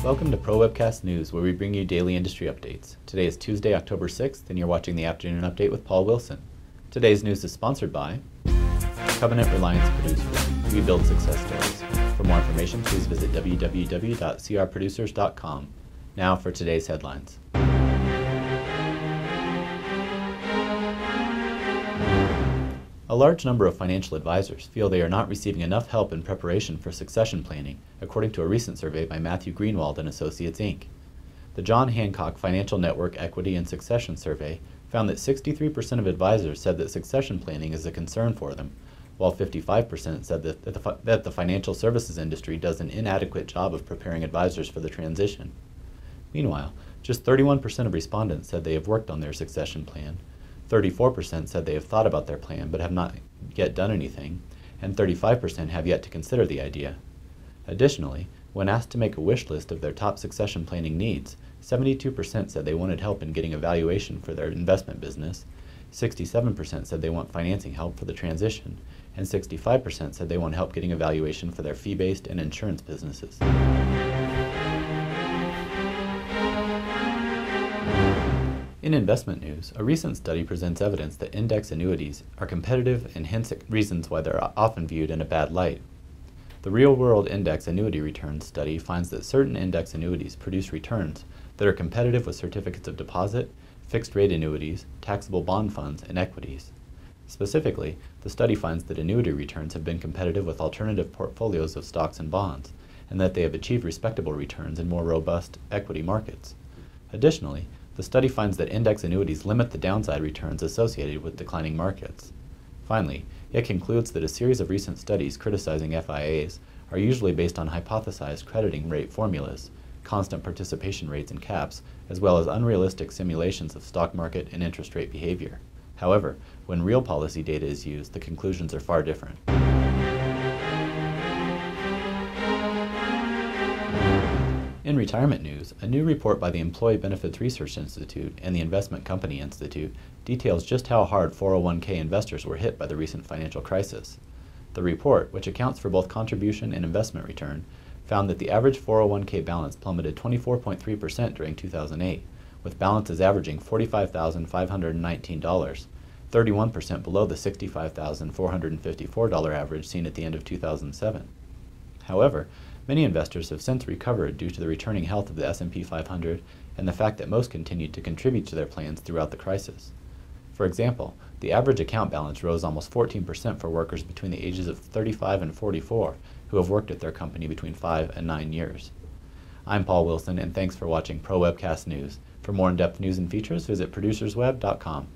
Welcome to Pro Webcast News, where we bring you daily industry updates. Today is Tuesday, October 6th, and you're watching the Afternoon Update with Paul Wilson. Today's news is sponsored by Covenant Reliance Producers. We build success stories. For more information, please visit www.crproducers.com. Now for today's headlines. A large number of financial advisors feel they are not receiving enough help in preparation for succession planning, according to a recent survey by Matthew Greenwald and Associates, Inc. The John Hancock Financial Network Equity and Succession Survey found that 63% of advisors said that succession planning is a concern for them, while 55% said that the financial services industry does an inadequate job of preparing advisors for the transition. Meanwhile, just 31% of respondents said they have worked on their succession plan, 34% said they have thought about their plan but have not yet done anything, and 35% have yet to consider the idea. Additionally, when asked to make a wish list of their top succession planning needs, 72% said they wanted help in getting a valuation for their investment business, 67% said they want financing help for the transition, and 65% said they want help getting a valuation for their fee-based and insurance businesses. In investment news, a recent study presents evidence that index annuities are competitive and hence reasons why they're often viewed in a bad light. The Real-World Index Annuity Returns study finds that certain index annuities produce returns that are competitive with certificates of deposit, fixed-rate annuities, taxable bond funds, and equities. Specifically, the study finds that annuity returns have been competitive with alternative portfolios of stocks and bonds, and that they have achieved respectable returns in more robust equity markets. Additionally, the study finds that index annuities limit the downside returns associated with declining markets. Finally, it concludes that a series of recent studies criticizing FIAs are usually based on hypothesized crediting rate formulas, constant participation rates and caps, as well as unrealistic simulations of stock market and interest rate behavior. However, when real policy data is used, the conclusions are far different. In retirement news, a new report by the Employee Benefits Research Institute and the Investment Company Institute details just how hard 401k investors were hit by the recent financial crisis. The report, which accounts for both contribution and investment return, found that the average 401k balance plummeted 24.3% during 2008, with balances averaging $45,519, 31% below the $65,454 average seen at the end of 2007. However, many investors have since recovered due to the returning health of the S&P 500 and the fact that most continued to contribute to their plans throughout the crisis. For example, the average account balance rose almost 14% for workers between the ages of 35 and 44 who have worked at their company between 5 and 9 years. I'm Paul Wilson, and thanks for watching Pro Webcast News. For more in-depth news and features, visit producersweb.com.